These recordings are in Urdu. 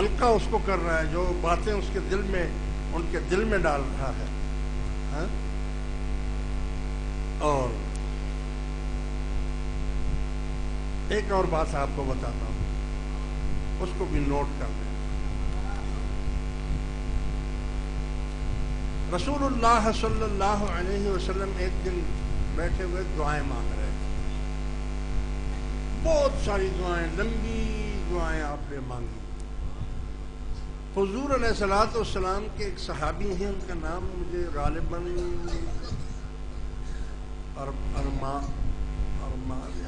القا اس کو کر رہا ہے، جو باتیں اس کے دل میں، ان کے دل میں ڈال رہا ہے. ہاں؟ اور ایک اور بات آپ کو بتاتا ہوں، اس کو بھی نوٹ کر لیں. رسول اللہ صلی اللہ علیہ وسلم ایک دن بیٹھے ہوئے دعائیں مانگ رہے تھے. بہت ساری دعائیں، لمبی دعائیں آپ نے مانگی. حضور علیہ الصلوۃ والسلام کے ایک صحابی ہیں، ان کا نام مجھے غالباً ارمان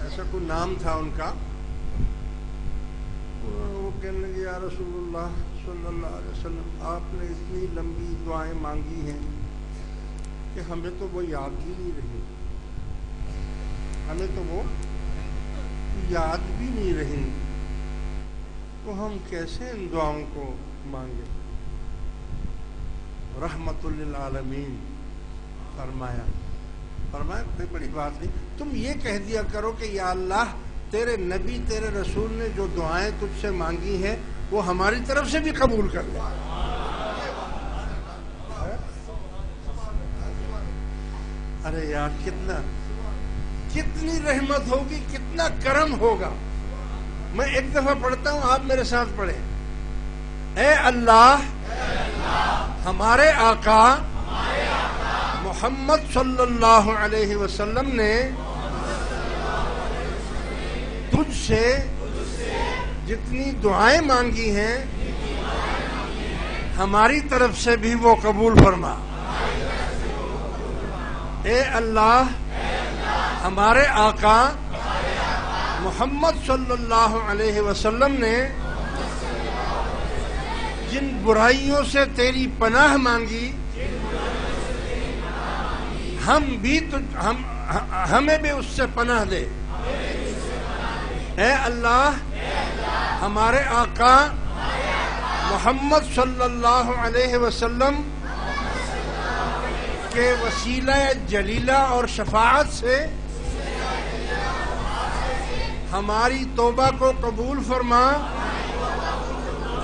ایسا کوئی نام تھا ان کا. وہ کہنے لگے یا رسول اللہ صلی اللہ علیہ وسلم، آپ نے اتنی لمبی دعائیں مانگی ہیں کہ ہمیں تو وہ یاد بھی نہیں رہی، ہمیں تو وہ یاد بھی نہیں رہی، تو ہم کیسے ان دعاؤں کو مانگے؟ رحمت للعالمین فرمایا کوئی بڑی بات نہیں، تم یہ کہہ دیا کرو کہ یا اللہ تیرے نبی تیرے رسول نے جو دعائیں تجھ سے مانگی ہیں وہ ہماری طرف سے بھی قبول کر لے. ارے یار کتنی رحمت ہوگی، کتنا کرم ہوگا. میں ایک دفعہ پڑھتا ہوں، آپ میرے ساتھ پڑھیں. اے اللہ ہمارے آقا محمد صلی اللہ علیہ وسلم نے تجھ سے جتنی دعائیں مانگی ہیں ہماری طرف سے بھی وہ قبول فرما. اے اللہ ہمارے آقا محمد صلی اللہ علیہ وسلم نے جن برائیوں سے تیری پناہ مانگی ہمیں بھی اس سے پناہ دے. اے اللہ ہمارے آقا محمد صلی اللہ علیہ وسلم کے وسیلہ جلیلہ اور شفاعت سے ہماری توبہ کو قبول فرما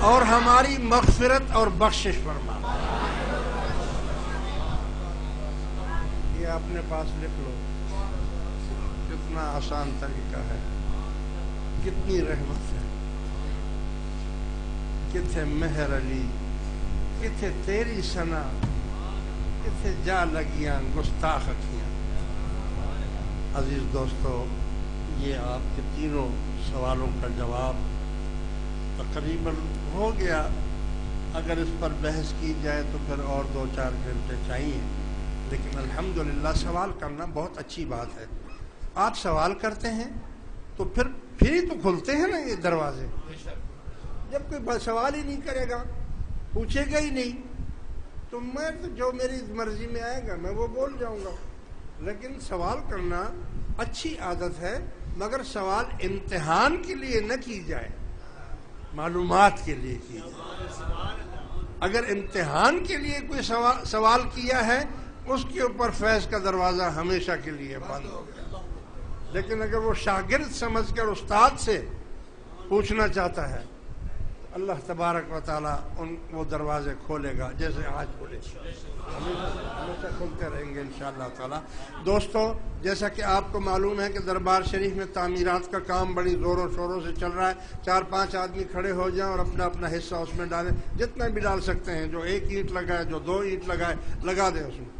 اور ہماری مغفرت اور بخشش فرما. یہ اپنے پاس لکھ لو، کتنا آسان طریقہ ہے، کتنی رحمت ہے. کتھے مہر علی، کتھے تیری ثنا، کتھے جا لگیاں گستاخ اکھیاں. عزیز دوستو، یہ آپ کے تینوں سوالوں کا جواب تقریباً ہو گیا. اگر اس پر بحث کی جائے تو پھر اور 2-4 گھنٹے چاہیے، لیکن الحمدللہ سوال کرنا بہت اچھی بات ہے. آپ سوال کرتے ہیں تو پھر ہی تو کھلتے ہیں نا یہ دروازے. جب کوئی سوال ہی نہیں کرے گا، پوچھے گا ہی نہیں، تو میں تو جو میری مرضی میں آئے گا میں وہ بول جاؤں گا. لیکن سوال کرنا اچھی عادت ہے، مگر سوال امتحان کے لیے نہ کی جائے، معلومات کے لیے کی جائے. اگر امتحان کے لیے کوئی سوال کیا ہے اس کے اوپر فیض کا دروازہ ہمیشہ کے لیے بند ہو گیا. لیکن اگر وہ شاگرد سمجھ کر استاد سے پوچھنا چاہتا ہے، اللہ تبارک و تعالیٰ وہ دروازے کھولے گا جیسے آج کھولے، ہمیشہ کھلتے رہیں گے انشاءاللہ تعالیٰ. دوستو، جیسا کہ آپ کو معلوم ہے کہ دربار شریف میں تعمیرات کا کام بڑی زوروں شوروں سے چل رہا ہے. 4-5 آدمی کھڑے ہو جائیں اور اپنا اپنا حصہ اس میں ڈالیں، جتنا بھی ڈال سکتے ہیں. جو 1 اینٹ لگائے، جو 2 اینٹ لگائے، لگا دیں اس میں.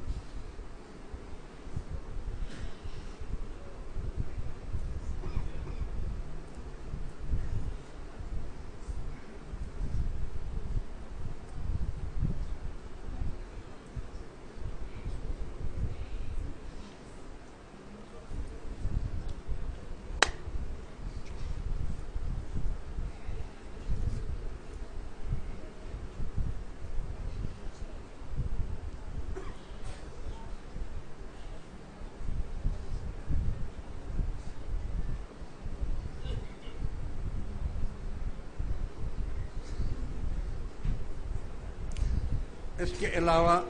اس کے علاوہ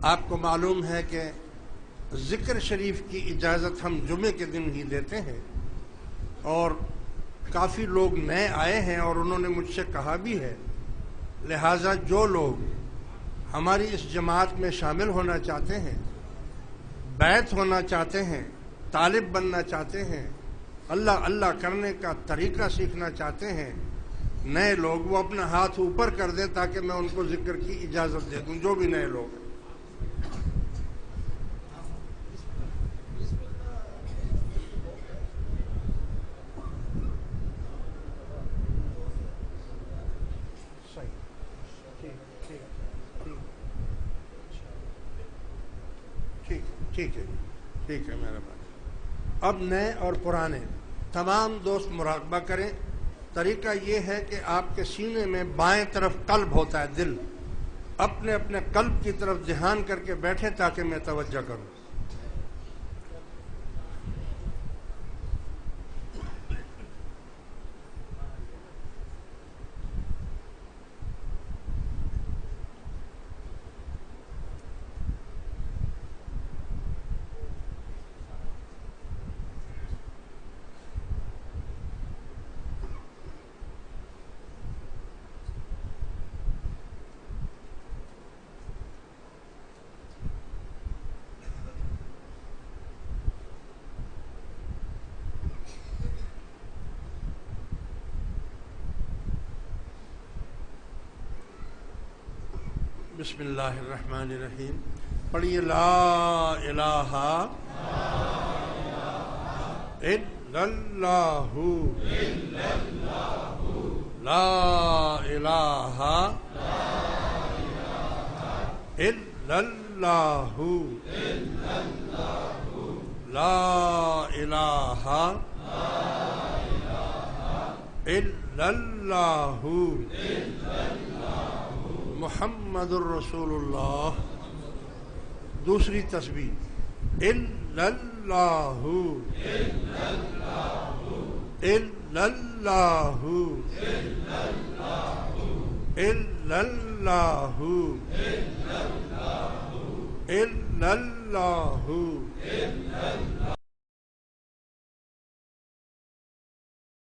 آپ کو معلوم ہے کہ ذکر شریف کی اجازت ہم جمعے کے دن ہی دیتے ہیں، اور کافی لوگ نئے آئے ہیں اور انہوں نے مجھ سے کہا بھی ہے، لہٰذا جو لوگ ہماری اس جماعت میں شامل ہونا چاہتے ہیں، بیعت ہونا چاہتے ہیں، طالب بننا چاہتے ہیں، اللہ اللہ کرنے کا طریقہ سیکھنا چاہتے ہیں، نئے لوگ وہ اپنا ہاتھ اوپر کر دیں تاکہ میں ان کو ذکر کی اجازت دے دوں، جو بھی نئے لوگ ہیں۔ ٹھیک ہے میرا بھائی۔ اب نئے اور پرانے تمام دوست مراقبہ کریں۔ طریقہ یہ ہے کہ آپ کے سینے میں بائیں طرف قلب ہوتا ہے، دل، اپنے اپنے قلب کی طرف دھیان کر کے بیٹھیں تاکہ میں توجہ کروں۔ بسم اللہ الرحمن الرحیم۔ پڑھیے لا الہ الا اللہ، لا الہ الا اللہ، لا الہ الا اللہ، محمد الرسول اللہ۔ دوسری تسبیح الا اللہ، الا اللہ، الا اللہ، الا اللہ،